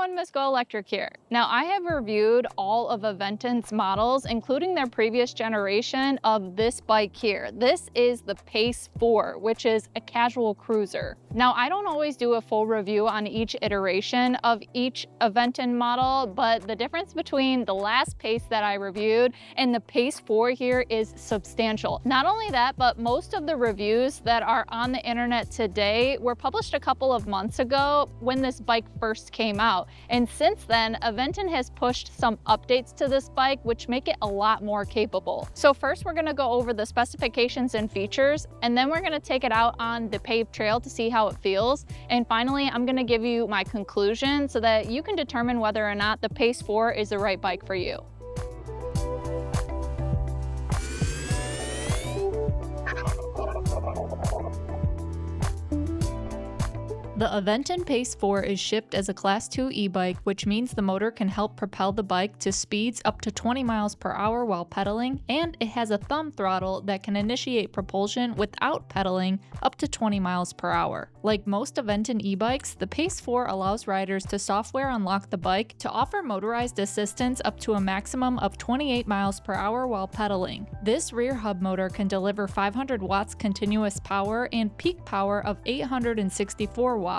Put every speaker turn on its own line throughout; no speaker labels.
everyone, Miss GoElectric here. Now, I have reviewed all of Aventon's models, including their previous generation of this bike here. This is the Pace.4, which is a casual cruiser. Now, I don't always do a full review on each iteration of each Aventon model, but the difference between the last Pace that I reviewed and the Pace.4 here is substantial. Not only that, but most of the reviews that are on the internet today were published a couple of months ago when this bike first came out. And since then, Aventon has pushed some updates to this bike, which make it a lot more capable. So first, we're gonna go over the specifications and features, and then we're gonna take it out on the paved trail to see how it feels. And finally, I'm gonna give you my conclusion so that you can determine whether or not the Pace.4 is the right bike for you. The Aventon Pace.4 is shipped as a Class 2 e-bike, which means the motor can help propel the bike to speeds up to 20 miles per hour while pedaling, and it has a thumb throttle that can initiate propulsion without pedaling up to 20 miles per hour. Like most Aventon e-bikes, the Pace.4 allows riders to software unlock the bike to offer motorized assistance up to a maximum of 28 miles per hour while pedaling. This rear hub motor can deliver 500 watts continuous power and peak power of 864 watts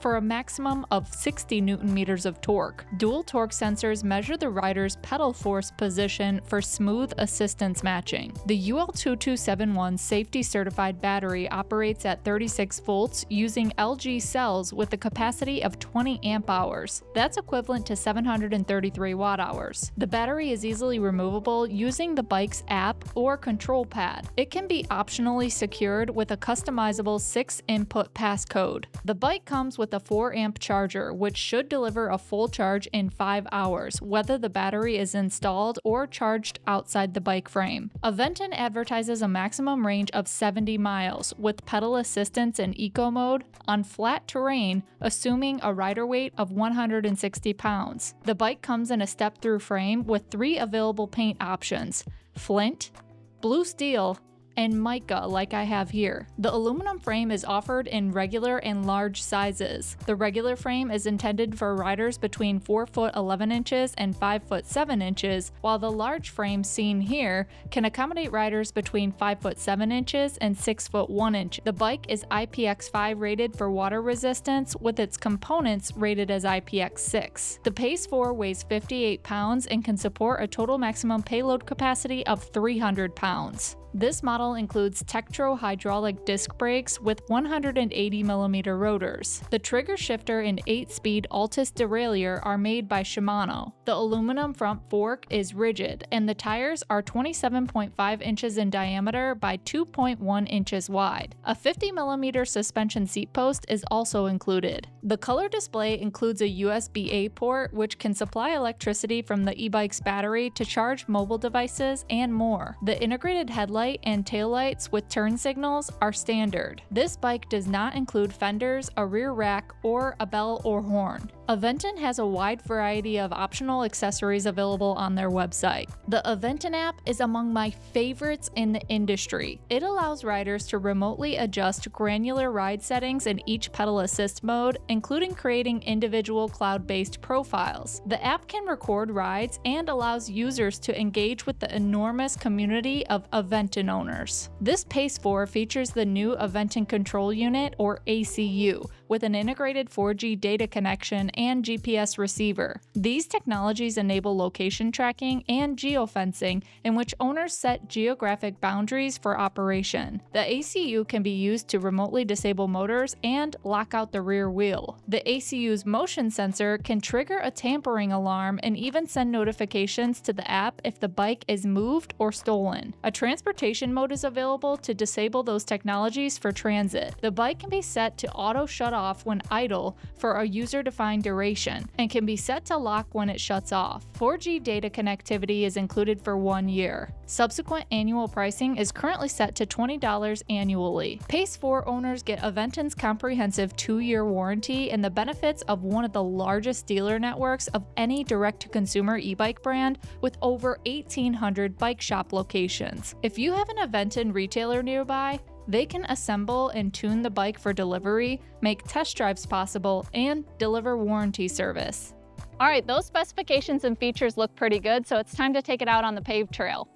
for a maximum of 60 Newton meters of torque. Dual torque sensors measure the rider's pedal force position for smooth assistance matching. The UL2271 safety certified battery operates at 36 volts using LG cells with a capacity of 20 amp hours. That's equivalent to 733 watt hours. The battery is easily removable using the bike's app or control pad. It can be optionally secured with a customizable 6-input passcode. The bike comes with a 4-amp charger, which should deliver a full charge in 5 hours, whether the battery is installed or charged outside the bike frame. Aventon advertises a maximum range of 70 miles, with pedal assistance in eco mode, on flat terrain, assuming a rider weight of 160 pounds. The bike comes in a step-through frame with 3 available paint options: flint, blue steel, and mica, like I have here. The aluminum frame is offered in regular and large sizes. The regular frame is intended for riders between 4 foot 11 inches and 5 foot 7 inches, while the large frame seen here can accommodate riders between 5 foot 7 inches and 6 foot 1 inch. The bike is IPX5 rated for water resistance, with its components rated as IPX6. The Pace.4 weighs 58 pounds and can support a total maximum payload capacity of 300 pounds. This model includes Tektro hydraulic disc brakes with 180mm rotors. The trigger shifter and 8-speed Altus derailleur are made by Shimano. The aluminum front fork is rigid, and the tires are 27.5 inches in diameter by 2.1 inches wide. A 50mm suspension seat post is also included. The color display includes a USB-A port, which can supply electricity from the e-bike's battery to charge mobile devices and more. The integrated headlight and taillights with turn signals are standard. This bike does not include fenders, a rear rack, or a bell or horn. Aventon has a wide variety of optional accessories available on their website. The Aventon app is among my favorites in the industry. It allows riders to remotely adjust granular ride settings in each pedal assist mode, including creating individual cloud-based profiles. The app can record rides and allows users to engage with the enormous community of Aventon owners. This Pace.4 features the new Aventon Control Unit, or ACU, with an integrated 4G data connection and GPS receiver. These technologies enable location tracking and geofencing, in which owners set geographic boundaries for operation. The ACU can be used to remotely disable motors and lock out the rear wheel. The ACU's motion sensor can trigger a tampering alarm and even send notifications to the app if the bike is moved or stolen. A transportation mode is available to disable those technologies for transit. The bike can be set to auto shut off when idle for a user-defined duration, and can be set to lock when it shuts off. 4G data connectivity is included for 1 year. Subsequent annual pricing is currently set to $20 annually. Pace.4 owners get Aventon's comprehensive 2-year warranty and the benefits of one of the largest dealer networks of any direct-to-consumer e-bike brand, with over 1,800 bike shop locations. If you have an Aventon retailer nearby, they can assemble and tune the bike for delivery, make test drives possible, and deliver warranty service. All right, those specifications and features look pretty good, so it's time to take it out on the paved trail.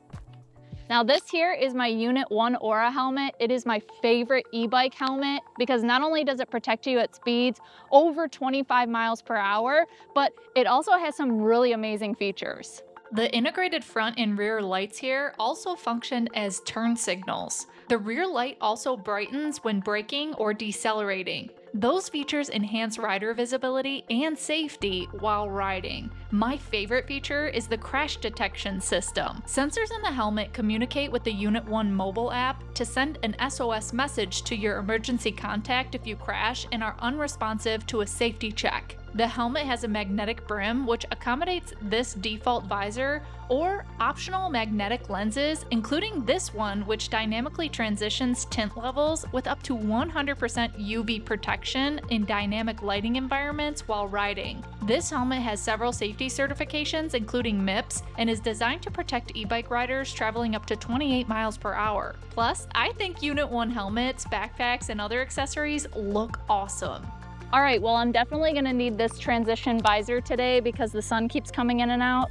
Now this here is my Unit 1 Aura helmet. It is my favorite e-bike helmet because not only does it protect you at speeds over 25 miles per hour, but it also has some really amazing features. The integrated front and rear lights here also function as turn signals. The rear light also brightens when braking or decelerating. Those features enhance rider visibility and safety while riding. My favorite feature is the crash detection system. Sensors in the helmet communicate with the Unit 1 mobile app to send an SOS message to your emergency contact if you crash and are unresponsive to a safety check. The helmet has a magnetic brim which accommodates this default visor or optional magnetic lenses, including this one which dynamically transitions tint levels with up to 100% UV protection in dynamic lighting environments while riding. This helmet has several safety certifications including MIPS and is designed to protect e-bike riders traveling up to 28 miles per hour. Plus, I think Unit 1 helmets, backpacks, and other accessories look awesome. All right, well, I'm definitely gonna need this transition visor today because the sun keeps coming in and out.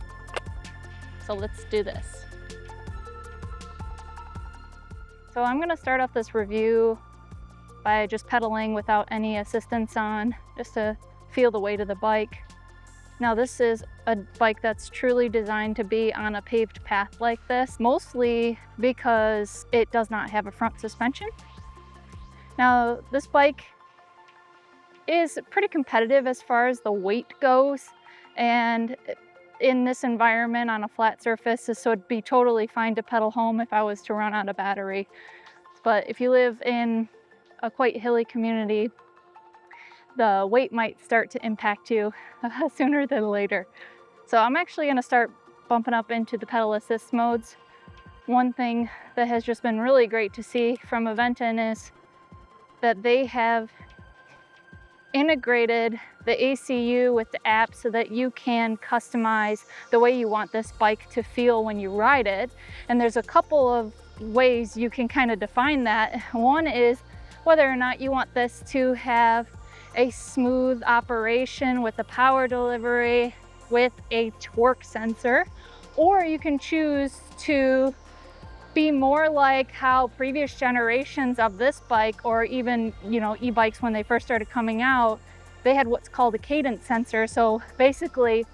So let's do this. So I'm gonna start off this review by just pedaling without any assistance on, just to feel the weight of the bike. Now this is a bike that's truly designed to be on a paved path like this, mostly because it does not have a front suspension. Now this bike is pretty competitive as far as the weight goes, and in this environment on a flat surface, so it'd be totally fine to pedal home if I was to run out of battery. But if you live in a quite hilly community, the weight might start to impact you sooner than later. So I'm actually gonna start bumping up into the pedal assist modes. One thing that has just been really great to see from Aventon is that they have integrated the ACU with the app so that you can customize the way you want this bike to feel when you ride it. And there's a couple of ways you can kind of define that. One is whether or not you want this to have a smooth operation with a power delivery with a torque sensor, or you can choose to be more like how previous generations of this bike, or even, you know, e-bikes when they first started coming out, they had what's called a cadence sensor. So basically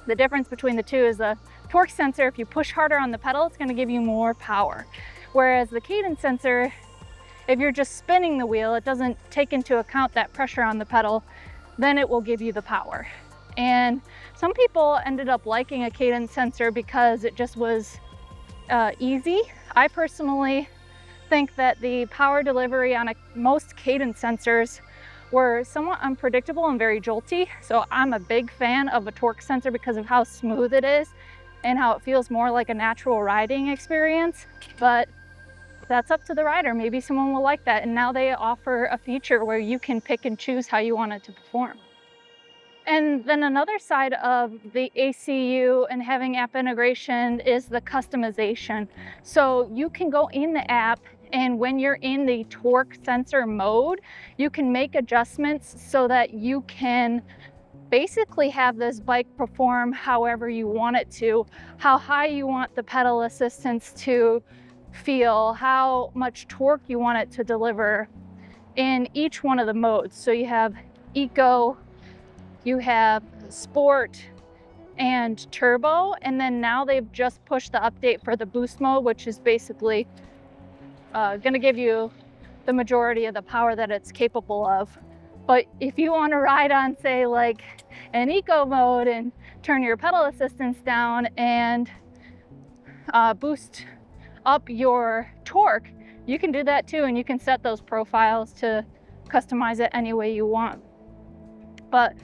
the difference between the two is the torque sensor, if you push harder on the pedal, it's going to give you more power. Whereas the cadence sensor, if you're just spinning the wheel, it doesn't take into account that pressure on the pedal, then it will give you the power. And some people ended up liking a cadence sensor because it just was easy. I personally think that the power delivery on most cadence sensors were somewhat unpredictable and very jolty. So I'm a big fan of a torque sensor because of how smooth it is and how it feels more like a natural riding experience. But that's up to the rider. Maybe someone will like that. And now they offer a feature where you can pick and choose how you want it to perform. And then another side of the ACU and having app integration is the customization. So you can go in the app, and when you're in the torque sensor mode, you can make adjustments so that you can basically have this bike perform however you want it to, how high you want the pedal assistance to feel, how much torque you want it to deliver in each one of the modes. So you have eco, you have sport, and turbo, and then now they've just pushed the update for the boost mode, which is basically going to give you the majority of the power that it's capable of. But if you want to ride on, say, like an eco mode and turn your pedal assistance down and boost up your torque, you can do that too, and you can set those profiles to customize it any way you want. But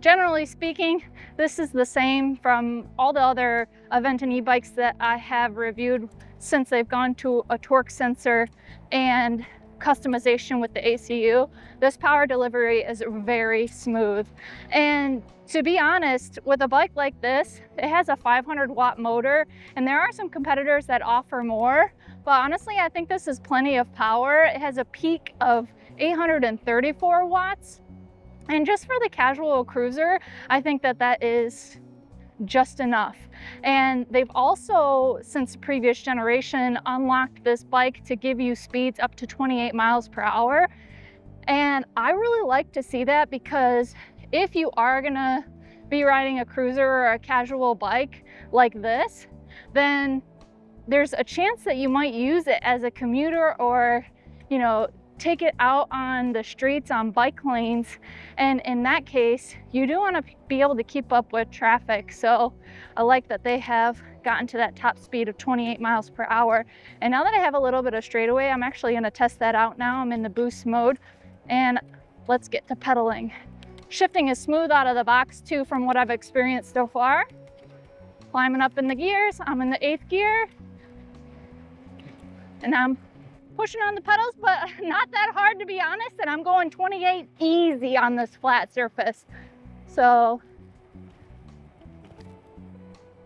generally speaking, this is the same from all the other Aventon e-bikes that I have reviewed since they've gone to a torque sensor and customization with the ACU. This power delivery is very smooth. And to be honest, with a bike like this, it has a 500 watt motor, and there are some competitors that offer more, but honestly, I think this is plenty of power. It has a peak of 834 watts.
And just for the casual cruiser, I think that that is just enough. And they've also, since the previous generation, unlocked this bike to give you speeds up to 28 miles per hour. And I really like to see that, because if you are gonna be riding a cruiser or a casual bike like this, then there's a chance that you might use it as a commuter, or, you know, take it out on the streets on bike lanes. And in that case, you do want to be able to keep up with traffic. So I like that they have gotten to that top speed of 28 miles per hour. And now that I have a little bit of straightaway, I'm actually going to test that out now. I'm in the boost mode, and let's get to pedaling. Shifting is smooth out of the box too, from what I've experienced so far. Climbing up in the gears, I'm in the 8th gear, and I'm pushing on the pedals, but not that hard, to be honest. And I'm going 28 easy on this flat surface. So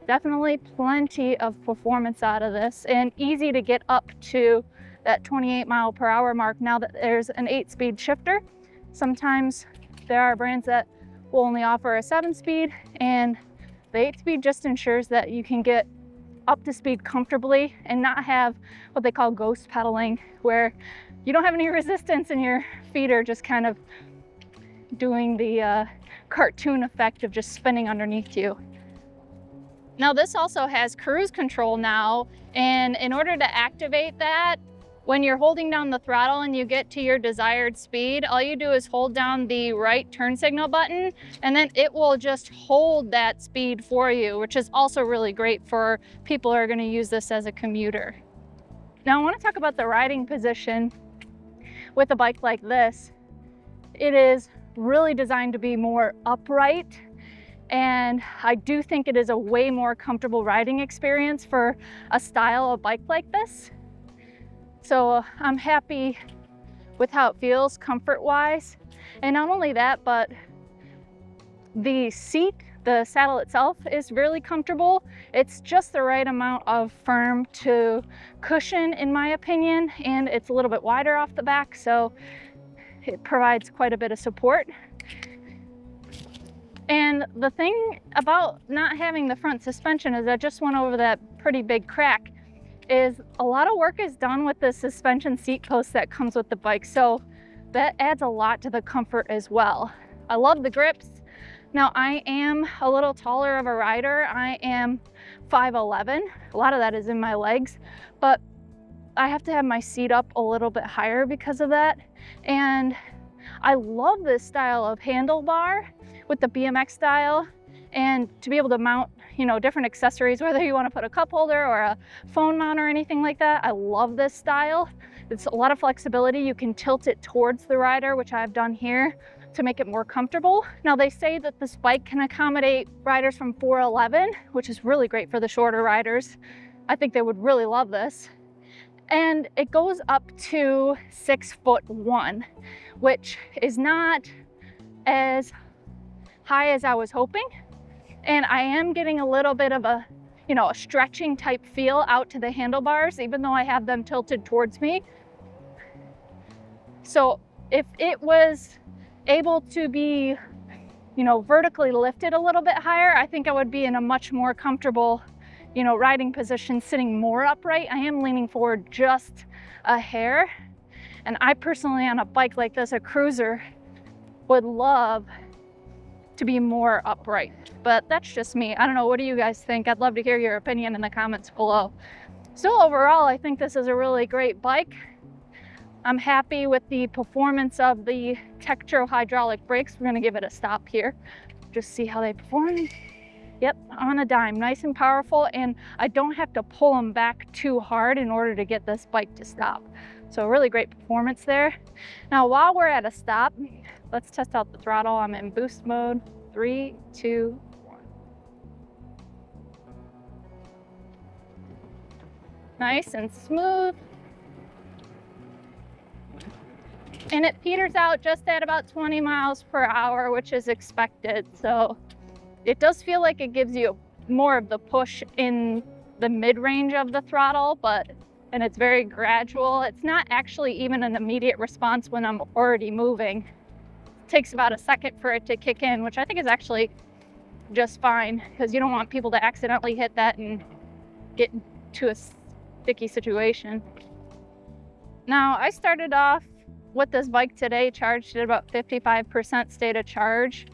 definitely plenty of performance out of this, and easy to get up to that 28 mile per hour mark now that there's an 8-speed shifter. Sometimes there are brands that will only offer a 7-speed, and the 8-speed just ensures that you can get up to speed comfortably and not have what they call ghost pedaling, where you don't have any resistance and your feet are just kind of doing the cartoon effect of just spinning underneath you. Now this also has cruise control now, and in order to activate that, when you're holding down the throttle and you get to your desired speed, all you do is hold down the right turn signal button, and then it will just hold that speed for you, which is also really great for people who are going to use this as a commuter. Now I want to talk about the riding position with a bike like this. It is really designed to be more upright, and I do think it is a way more comfortable riding experience for a style of bike like this. So I'm happy with how it feels comfort-wise. And not only that, but the seat, the saddle itself is really comfortable. It's just the right amount of firm to cushion, in my opinion, and it's a little bit wider off the back, so it provides quite a bit of support. And the thing about not having the front suspension is I just went over that pretty big crack, is a lot of work is done with the suspension seat post that comes with the bike, so that adds a lot to the comfort as well. I love the grips. Now I am a little taller of a rider. I am 5'11". A lot of that is in my legs, but I have to have my seat up a little bit higher because of that. And I love this style of handlebar with the BMX style, and to be able to mount, you know, different accessories, whether you want to put a cup holder or a phone mount or anything like that. I love this style. It's a lot of flexibility. You can tilt it towards the rider, which I've done here to make it more comfortable. Now they say that this bike can accommodate riders from 4'11", which is really great for the shorter riders. I think they would really love this. And it goes up to 6'1", which is not as high as I was hoping. And I am getting a little bit of a, you know, a stretching type feel out to the handlebars, even though I have them tilted towards me. So if it was able to be, you know, vertically lifted a little bit higher, I think I would be in a much more comfortable, you know, riding position, sitting more upright. I am leaning forward just a hair. And I personally, on a bike like this, a cruiser, would love to be more upright, but that's just me. I don't know, what do you guys think? I'd love to hear your opinion in the comments below. So overall, I think this is a really great bike. I'm happy with the performance of the Tektro hydraulic brakes. We're gonna give it a stop here, just see how they perform. Yep, on a dime, nice and powerful, and I don't have to pull them back too hard in order to get this bike to stop. So really great performance there. Now, while we're at a stop, let's test out the throttle. I'm in boost mode. 3, 2, 1. Nice and smooth. And it peters out just at about 20 miles per hour, which is expected. So it does feel like it gives you more of the push in the mid-range of the throttle, and it's very gradual. It's not actually even an immediate response when I'm already moving. takes about a second for it to kick in, which I think is actually just fine, because you don't want people to accidentally hit that and get into a sticky situation. Now, I started off with this bike today charged at about 55% state of charge.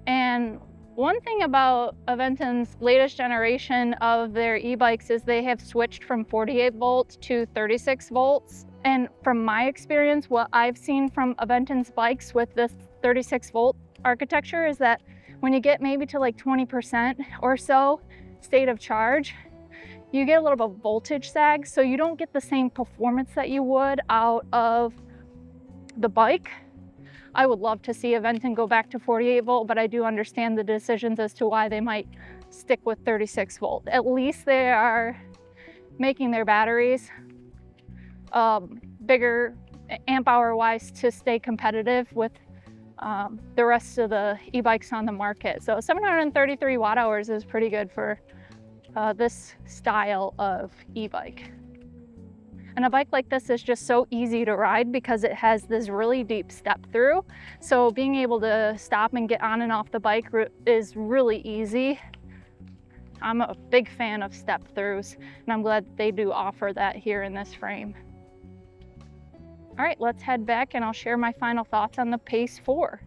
And one thing about Aventon's latest generation of their e-bikes is they have switched from 48 volts to 36 volts. And from my experience, what I've seen from Aventon's bikes with this 36 volt architecture is that when you get maybe to like 20% or so state of charge, you get a little bit of voltage sag, so you don't get the same performance that you would out of the bike. I would love to see Aventon go back to 48 volt, but I do understand the decisions as to why they might stick with 36 volt. At least they are making their batteries bigger amp hour wise to stay competitive with the rest of the e-bikes on the market. So 733 watt hours is pretty good for this style of e-bike. And a bike like this is just so easy to ride because it has this really deep step through. So being able to stop and get on and off the bike is really easy. I'm a big fan of step throughs, and I'm glad that they do offer that here in this frame. All right, let's head back and I'll share my final thoughts on the Pace.4.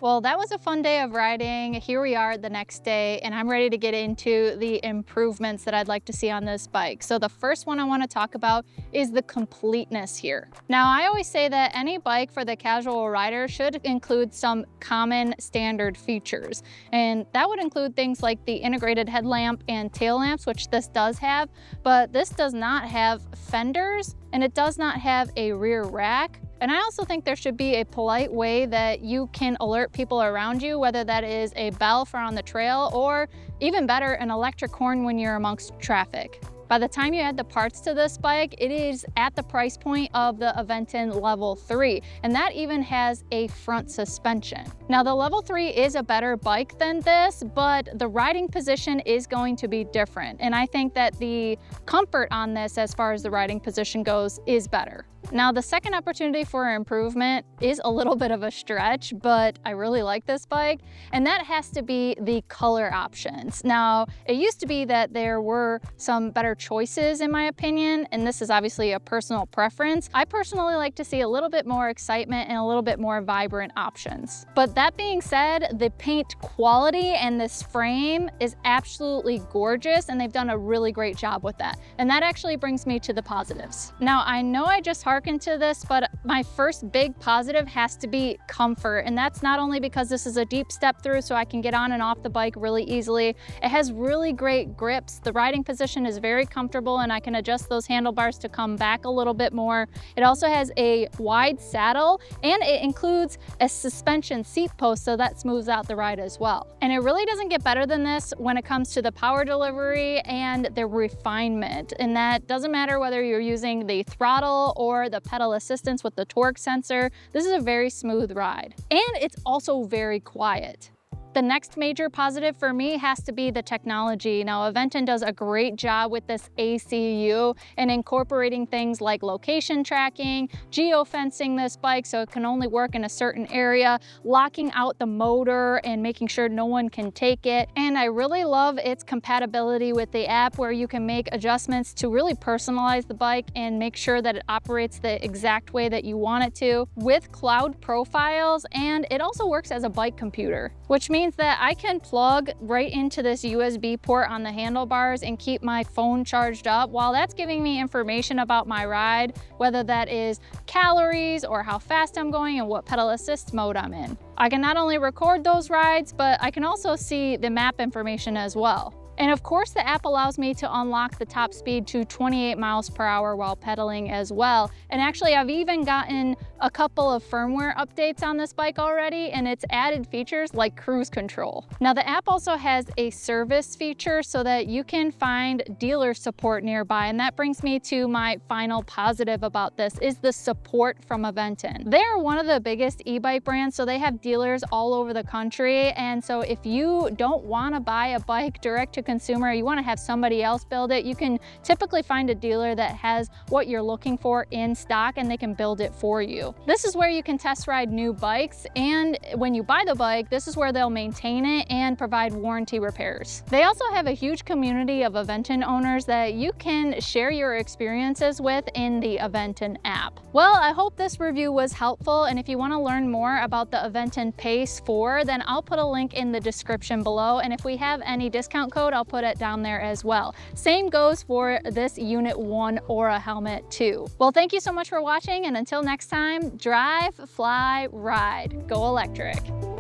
Well, that was a fun day of riding. Here we are the next day, and I'm ready to get into the improvements that I'd like to see on this bike. So the first one I want to talk about is the completeness here. Now, I always say that any bike for the casual rider should include some common standard features. And that would include things like the integrated headlamp and tail lamps, which this does have, but this does not have fenders, and it does not have a rear rack. And I also think there should be a polite way that you can alert people around you, whether that is a bell for on the trail or even better, an electric horn when you're amongst traffic. By the time you add the parts to this bike, it is at the price point of the Aventon Level 3, and that even has a front suspension. Now, the Level 3 is a better bike than this, but the riding position is going to be different. And I think that the comfort on this, as far as the riding position goes, is better. Now, the second opportunity for improvement is a little bit of a stretch, but I really like this bike, and that has to be the color options. Now, it used to be that there were some better choices in my opinion, and this is obviously a personal preference. I personally like to see a little bit more excitement and a little bit more vibrant options. But that being said, the paint quality and this frame is absolutely gorgeous, and they've done a really great job with that. And that actually brings me to the positives. Now, I know I just hearkened to this, but my first big positive has to be comfort. And that's not only because this is a deep step through so I can get on and off the bike really easily. It has really great grips. The riding position is very comfortable, and I can adjust those handlebars to come back a little bit more. It also has a wide saddle, and it includes a suspension seat post, so that smooths out the ride as well. And it really doesn't get better than this when it comes to the power delivery and the refinement. And that doesn't matter whether you're using the throttle or the pedal assistance with the torque sensor. This is a very smooth ride, and it's also very quiet. The next major positive for me has to be the technology. Now, Aventon does a great job with this ACU and incorporating things like location tracking, geofencing this bike so it can only work in a certain area, locking out the motor and making sure no one can take it. And I really love its compatibility with the app, where you can make adjustments to really personalize the bike and make sure that it operates the exact way that you want it to, with cloud profiles. And it also works as a bike computer, which means that I can plug right into this USB port on the handlebars and keep my phone charged up while that's giving me information about my ride, whether that is calories or how fast I'm going and what pedal assist mode I'm in. I can not only record those rides, but I can also see the map information as well. And of course, the app allows me to unlock the top speed to 28 miles per hour while pedaling as well. And actually, I've even gotten a couple of firmware updates on this bike already, and it's added features like cruise control. Now, the app also has a service feature so that you can find dealer support nearby. And that brings me to my final positive about this, is the support from Aventon. They are one of the biggest e-bike brands, so they have dealers all over the country. And so if you don't want to buy a bike direct to
to consumer, you want to have somebody else build it, you can typically find a dealer that has what you're looking for in stock and they can build it for you. This is where you can test ride new bikes, and when you buy the bike, this is where they'll maintain it and provide warranty repairs. They also have a huge community of Aventon owners that you can share your experiences with in the Aventon app. Well, I hope this review was helpful, and if you want to learn more about the Aventon Pace.4, then I'll put a link in the description below, and if we have any discount code, I'll put it down there as well. Same goes for this Unit 1 Aura helmet too. Well, thank you so much for watching, and until next time, drive, fly, ride, go electric.